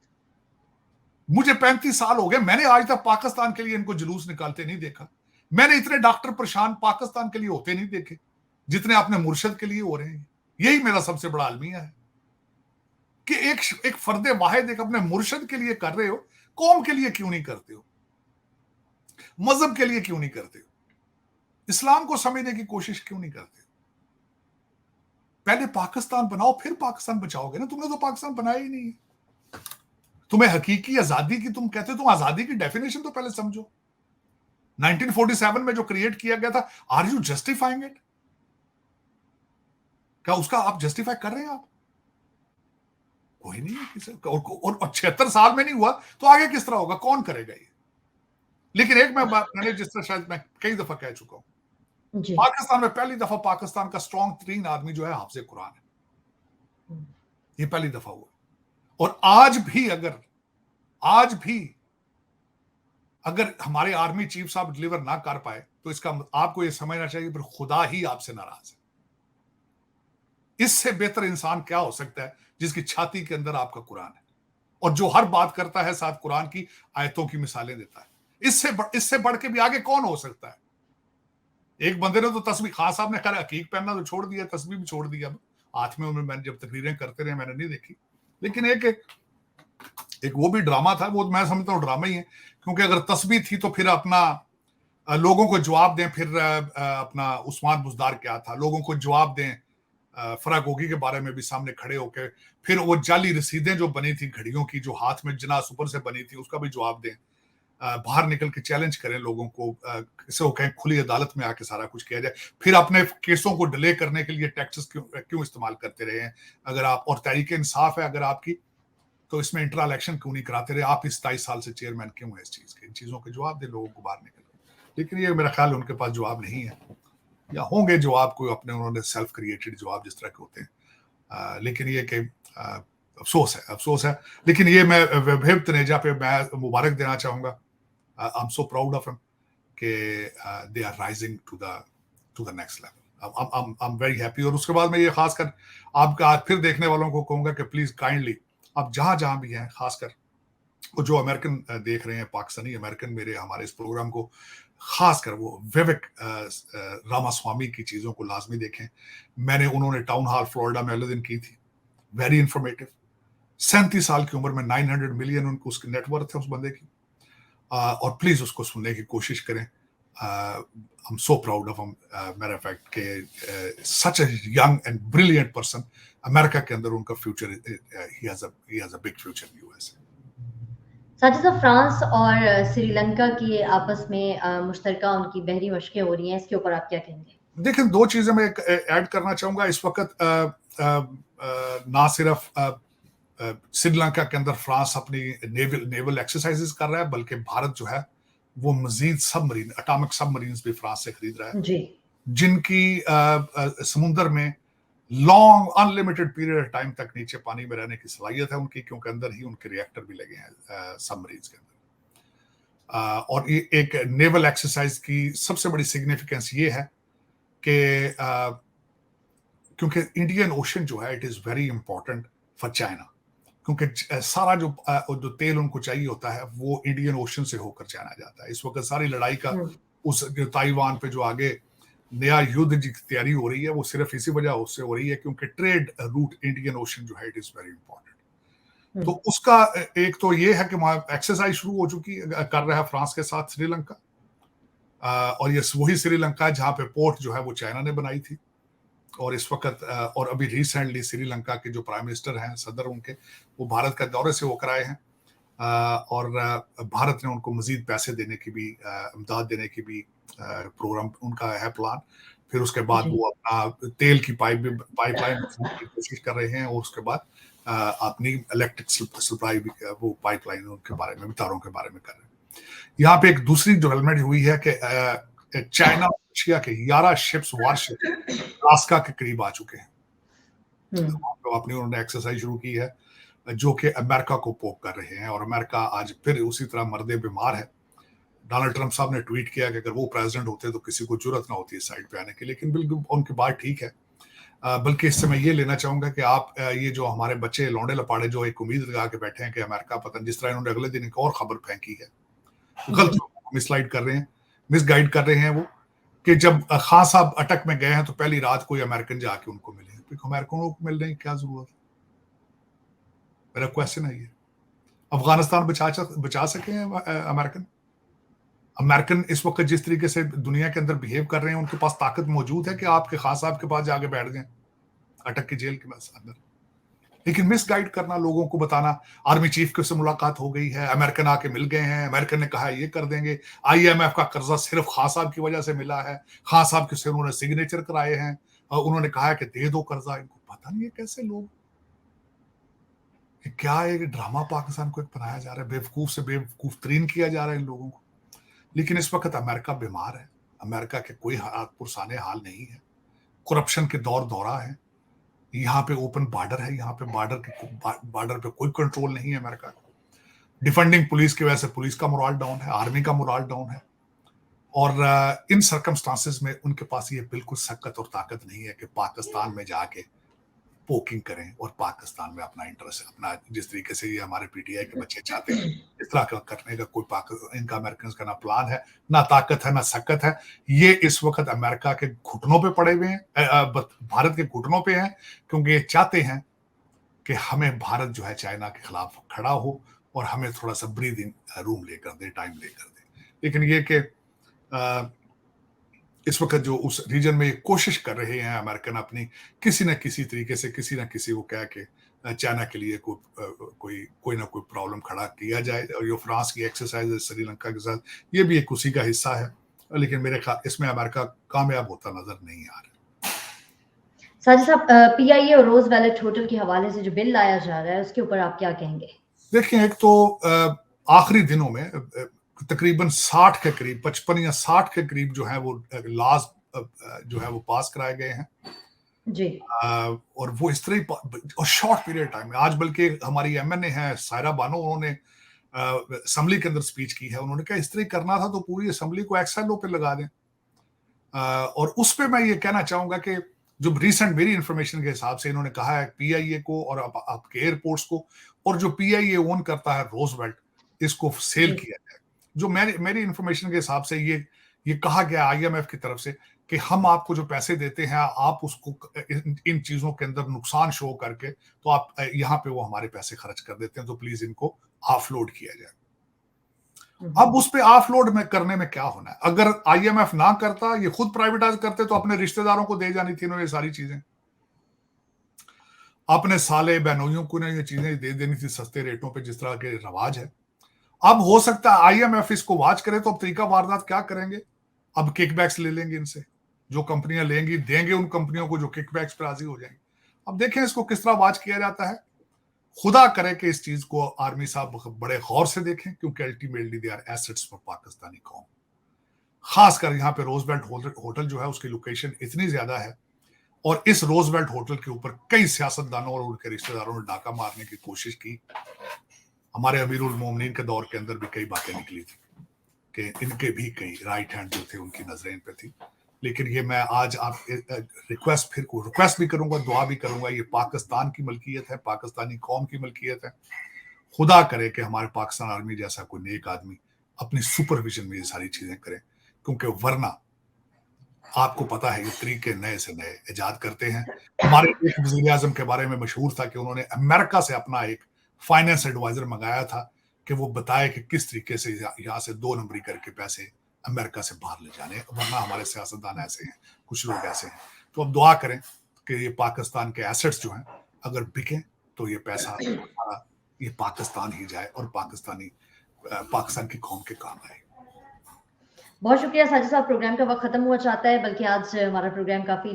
[SPEAKER 1] मुझे 35 साल हो गए, मैंने आज तक पाकिस्तान के लिए इनको जुलूस निकालते नहीं देखा। मैंने इतने डॉक्टर परेशान पाकिस्तान के लिए होते नहीं देखे जितने अपने मुर्शद के लिए हो रहे हैं। यही मेरा सबसे बड़ा अलमिया है कि एक फर्दे वाहिद एक अपने मुर्शद के लिए कर रहे हो, कौम के लिए क्यों नहीं करते हो, मजहब के लिए क्यों नहीं करते हो, इस्लाम को समझने की कोशिश क्यों नहीं करते। पहले पाकिस्तान बनाओ फिर पाकिस्तान बचाओगे ना। तुमने तो पाकिस्तान बनाया ही नहीं है। तुम्हें हकीकी आजादी की तुम कहते हो, तुम आजादी की डेफिनेशन तो पहले समझो। 1947 में जो क्रिएट किया गया था, आर यू जस्टिफाइंग इट? क्या उसका आप जस्टिफाई कर रहे हैं? आप कोई नहीं है किसी, और 76 साल में नहीं हुआ तो आगे किस तरह होगा, कौन करेगा ये। लेकिन एक मैंने जिस तरह शायद मैं कई दफा कह चुका हूं, पाकिस्तान में पहली दफा पाकिस्तान का स्ट्रॉन्ग 3 आदमी जो है हाफिज कुरान है। ये पहली दफा हुआ। और आज भी अगर हमारे आर्मी चीफ साहब डिलीवर ना कर पाए तो इसका आपको ये समझना चाहिए फिर खुदा ही आपसे नाराज है। इससे बेहतर इंसान क्या हो सकता है जिसकी छाती के अंदर आपका कुरान है और जो हर बात करता है साथ कुरान की आयतों की मिसालें देता है। इससे बढ़ के भी आगे कौन हो सकता है। एक बंदे ने तो तस्वीर, खान साहब ने खैर हकीक पहनना तो छोड़ दिया, तस्वीर भी छोड़ दिया हाथ में, मैंने जब तकरीरें करते रहे मैंने नहीं देखी। लेकिन एक वो भी ड्रामा था, वो मैं समझता हूँ ड्रामा ही है, क्योंकि अगर तस्वीर थी तो फिर अपना लोगों को जवाब दें, फिर अपना उस्मान बुज़दार क्या था, लोगों को जवाब दें फरागोगी के बारे में भी सामने खड़े होकर, फिर वो जाली रसीदें जो बनी थी घड़ियों की जो हाथ में जना सुपर से बनी थी उसका भी जवाब दें, बाहर निकल के चैलेंज करें लोगों को, किसी को कहें खुली अदालत में आके सारा कुछ किया जाए, फिर अपने केसों को डिले करने के लिए टैक्सेस क्यों इस्तेमाल करते रहे हैं अगर आप, और तहरीक इंसाफ है अगर आपकी, तो इसमें इंट्रा इलेक्शन क्यों नहीं कराते रहे आप, इस 27 साल से चेयरमैन क्यों है इस चीज के, इन चीजों के जवाब दे लोगों को बाहर निकल। लेकिन ये मेरा ख्याल उनके पास जवाब नहीं है, या होंगे जवाब कोई अपने, उन्होंने सेल्फ क्रिएटेड जवाब जिस तरह के होते हैं। लेकिन ये कि अफसोस है। लेकिन ये मैं वहीब तनेजा पे मैं मुबारक देना चाहूंगा, I am so proud of him कि they are rising to the next level. I am very happy. और उसके बाद मैं ये खासकर आपका फिर देखने वालों को कहूंगा कि प्लीज काइंडली आप जहां भी हैं, खासकर वो जो अमेरिकन देख रहे हैं, पाकिस्तानी अमेरिकन मेरे हमारे इस प्रोग्राम को, खासकर वो विवेक रामास्वामी की चीजों को लाजमी देखें। उन्होंने टाउन हॉल फ्लोरिडा में अगले दिन की थी, वेरी इंफॉर्मेटिव। 37 साल की उम्र में 900 मिलियन उनको उसकी नेटवर्थ है उस बंदे की, और प्लीज उसको सुनने की कोशिश करें। I am so proud of matter fact के such a young and brilliant person, America के अंदर उनका future, he has a big future in US.
[SPEAKER 2] Sajid sahab, France और श्रीलंका की आपस में मुश्तरका उनकी बहरी मशकें हो रही हैं, इसके ऊपर आप क्या कहेंगे?
[SPEAKER 1] देखिए, 2 चीज़ें मैं ऐड करना चाहूँगा इस वक़्त। ना सिर्फ़ श्रीलंका के अंदर फ्रांस अपनी नेवल एक्सरसाइज़ेज़ कर रहा है, बल्कि भारत जो है, वो मज़ीद सबमरीन, एटॉमिक सबमरीन्स भी फ्रांस से खरीद रहा है,
[SPEAKER 2] जी।
[SPEAKER 1] जिनकी समुंदर में long unlimited period of time तक नीचे पानी में रहने की सलाहियत है उनकी, क्योंकि अंदर ही उनके रिएक्टर भी लगे हैं सबमरीन्स के अंदर। और ये एक नेवल एक्सरसाइज़ की सबसे बड़ी सिग्निफिकेंस ये है कि क्योंकि इंडियन ओशन जो है, it is very important for China, क्योंकि सारा जो तेल उनको चाहिए होता है, वो इंडियन ओशन से होकर चाइना जाता है। इस वक़्त सारी लड़ाई का
[SPEAKER 2] हुँ,
[SPEAKER 1] उस जो ताइवान पे जो आगे नया युद्ध की तैयारी हो रही है, वो सिर्फ़ इसी वजह उससे हो रही है, क्योंकि ट्रेड रूट इंडियन ओशन जो है, इट इज़ वेरी इंपॉर्टेंट।
[SPEAKER 2] हुँ,
[SPEAKER 1] तो उसका एक तो ये है कि वहाँ एक्सरसाइज़ शुरू हो चुकी है, कर रहा है फ्रांस के साथ श्रीलंका। और ये वही श्रीलंका है जहाँ पे पोर्ट जो है वो चाइना ने बनाई थी। और इस वक़्त और अभी रिसेंटली श्रीलंका के जो प्राइम मिनिस्टर हैं, सदर उनके, वो भारत का दौरे से होकर आए हैं। और भारत ने उनको मज़ीद पैसे देने की भी, इमदाद देने की भी प्रोग्राम उनका है, प्लान। फिर उसके बाद
[SPEAKER 2] जी,
[SPEAKER 1] वो अपना तेल की पाइपलाइन बनाने की कोशिश कर रहे हैं, और उसके बाद अपनी इलेक्ट्रिक सप्लाई भी, वो पाइपलाइन उनके बारे में भी, तारों के बारे में कर रहे हैं। यहाँ पे एक दूसरी डेवलपमेंट हुई है कि चाइना और रशिया के 11 शिप्स, वारशिप अलास्का के करीब आ चुके हैं।
[SPEAKER 2] हुँ,
[SPEAKER 1] तो अपनी उन्होंने एक्सरसाइज शुरू की है, जो कि अमेरिका को पोक कर रहे हैं, और अमेरिका आज फिर उसी तरह मर्दे बीमार है। डोनाल्ड ट्रंप साहब ने ट्वीट किया कि अगर वो प्रेसिडेंट होते तो किसी को जरूरत ना होती इस साइड पे आने की, लेकिन बिल्कुल उनकी बात ठीक है। बल्कि इससे मैं ये लेना चाहूंगा कि आप ये जो हमारे बच्चे लौंडे लपाड़े जो एक उम्मीद लगा के बैठे हैं कि अमेरिका पता नहीं, जिस तरह इन्होंने अगले दिन एक और खबर फेंकी है,
[SPEAKER 2] जी।
[SPEAKER 1] गलत लोगों को मिसलाइड कर रहे हैं, मिसगाइड कर रहे हैं वो, कि जब खान साहब अटक में गए हैं तो पहली रात कोई अमेरिकन जाके उनको मिले। अमेरिकनों को मिलने की क्या जरूरत है? मेरा क्वेश्चन है ये। अफगानिस्तान बचा सके हैं अमेरिकन? अमेरिकन इस वक्त जिस तरीके से दुनिया के अंदर बिहेव कर रहे हैं, उनके पास ताकत मौजूद है कि आपके खान साहब के पास जाके बैठ जाएं अटक के जेल के पास अंदर। लेकिन मिसगाइड करना, लोगों को बताना, आर्मी चीफ के से मुलाकात हो गई है, अमेरिकन आके मिल गए हैं, अमेरिकन ने कहा ये कर देंगे, आईएमएफ का कर्जा सिर्फ खान साहब की वजह से मिला है, खान साहब के से उन्होंने सिग्नेचर कराए हैं, और उन्होंने कहा है कि दे दो कर्जा इनको। पता नहीं है कैसे लोग, क्या एक ड्रामा पाकिस्तान को एक बनाया जा रहा है, बेवकूफ से बेवकूफ तरीन किया जा रहा है इन लोगों को। लेकिन इस वक्त अमेरिका बीमार है, अमेरिका के कोई हालात पुरसाने हाल नहीं है, करप्शन के दौर दौरा है, यहाँ पे ओपन बॉर्डर है, यहाँ पे बॉर्डर पे कोई कंट्रोल नहीं है अमेरिका का। डिफेंडिंग पुलिस की वजह से पुलिस का मोराल डाउन है, आर्मी का मोराल डाउन है। और इन सर्कमस्टांसेस में उनके पास ये बिल्कुल सकत और ताकत नहीं है कि पाकिस्तान में जाके पोकिंग करें और पाकिस्तान में अपना इंटरेस्ट, अपना जिस तरीके से ये हमारे पीटीआई के बच्चे चाहते हैं, इस तरह का करने का कोई इनका अमेरिकन का ना प्लान है, ना ताकत है, ना सकत है। ये इस वक्त अमेरिका के घुटनों पे पड़े हुए हैं, भारत के घुटनों पे हैं, क्योंकि ये चाहते हैं कि हमें भारत जो है चाइना के खिलाफ खड़ा हो, और हमें थोड़ा सा ब्रीदिंग रूम लेकर दे, टाइम लेकर दे। लेकिन ये कि इस वक्त जो उस रीजन में ये कोशिश कर रहे हैं अमेरिकन, अपनी किसी न किसी तरीके से किसी न किसी को कह के चाइना के लिए कोई ना कोई प्रॉब्लम खड़ा किया जाए, और जो फ्रांस की एक्सरसाइज है श्रीलंका के साथ, ये भी एक उसी का हिस्सा है। लेकिन मेरे ख्याल इसमें अमेरिका कामयाब होता नजर नहीं आ रहा।
[SPEAKER 2] साजिद साहब, पीआईए और रोज़ वैलेट होटल के हवाले से जो बिल लाया जा रहा है, उसके ऊपर आप क्या कहेंगे?
[SPEAKER 1] देखिए, एक तो आखिरी दिनों में तकरीबन 60 के करीब, 55 या 60 के करीब जो है वो लॉज जो है वो पास कराए गए हैं।
[SPEAKER 2] जी,
[SPEAKER 1] और वो इस तरह ही और शॉर्ट पीरियड टाइम में, आज बल्कि हमारी एमएनए है सायरा बानो, उन्होंने असेंबली के अंदर स्पीच की है, उन्होंने कहा इस तरह करना था तो पूरी असेंबली को एक्सएलओ पे लगा दें। और उस पे मैं ये कहना चाहूंगा कि जो रिसेंट मेरी इंफॉर्मेशन के हिसाब से इन्होंने कहा है पीआईए को और आपके एयरपोर्ट्स को, और जो पीआईए ओन करता है रोजवेल्ट, इसको सेल
[SPEAKER 2] जी।
[SPEAKER 1] किया जाए। जो मेरी इंफॉर्मेशन के हिसाब से ये कहा गया आईएमएफ की तरफ से कि हम आपको जो पैसे देते हैं, आप उसको इन चीजों के अंदर नुकसान शो करके, तो आप यहाँ पे वो हमारे पैसे खर्च कर देते हैं, तो प्लीज इनको ऑफलोड किया जाए।
[SPEAKER 2] हुँ,
[SPEAKER 1] अब
[SPEAKER 2] हुँ।
[SPEAKER 1] उस पे ऑफलोड में करने में क्या होना है? अगर आईएमएफ ना करता, ये खुद प्राइवेटाइज करते, तो अपने रिश्तेदारों को दे जानी थी इन्होंने ये सारी चीजें, अपने साले बहनोइयों को ने ये चीजें दे देनी थी सस्ते रेटों पे, जिस तरह के रवाज है। अब हो सकता है आईएमएफ इसको वाच करे, तो अब तरीका वारदात क्या करेंगे? अब किकबैक्स ले लेंगे इनसे, जो कंपनियां लेंगी देंगे उन कंपनियों को जो किकबैक्स पर राजी हो जाएंगी। अब देखें इसको किस तरह वाच किया जाता है। खुदा करे कि इस चीज को आर्मी साहब बड़े गौर से देखें, क्योंकि ultimately they are assets for Pakistani कौम। खासकर यहाँ पे रोजवेल्ट होटल जो है उसकी लोकेशन इतनी ज्यादा है, और इस रोजवेल्ट होटल के ऊपर कई सियासतदानों और उनके रिश्तेदारों ने डाका मारने की कोशिश की। हमारे अमीरुल मोमिनीन के दौर के अंदर भी कई बातें निकली थी कि इनके भी कई राइट हैंड जो थे उनकी नजरें इन पे थी। लेकिन ये मैं आज आप रिक्वेस्ट भी करूंगा, दुआ भी करूंगा, ये पाकिस्तान की मलकियत है, पाकिस्तानी कौम की मलकियत है। खुदा करे कि हमारे पाकिस्तान आर्मी जैसा कोई नेक आदमी अपनी सुपरविजन में ये सारी चीजें करे, क्योंकि वरना आपको पता है ये तरीके नए से नए इजाद करते हैं। हमारे एक वजीर आजम के बारे में मशहूर था कि उन्होंने अमेरिका से अपना एक फाइनेंस एडवाइजर मंगाया था कि वो बताए कि किस तरीके से यहाँ से 2 नंबरी करके पैसे अमेरिका से बाहर ले जाने, वरना हमारे सियासतदान ऐसे हैं, कुछ लोग ऐसे हैं। तो अब दुआ करें कि ये पाकिस्तान के एसेट्स जो हैं अगर बिके तो ये पैसा हमारा ये पाकिस्तान ही जाए और पाकिस्तान की कौम के काम आए।
[SPEAKER 2] बहुत शुक्रिया साजिद साहब, प्रोग्राम का वक्त खत्म हुआ चाहता है, बल्कि आज हमारा प्रोग्राम काफ़ी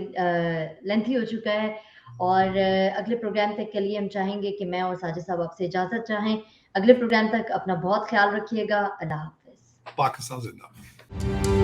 [SPEAKER 2] लेंथी हो चुका है, और अगले प्रोग्राम तक के लिए हम चाहेंगे कि मैं और साजिद साहब आपसे इजाज़त चाहें। अगले प्रोग्राम तक अपना बहुत ख्याल रखिएगा। अल्लाह हाफ़िज़।
[SPEAKER 1] पाकिस्तान जिंदाबाद।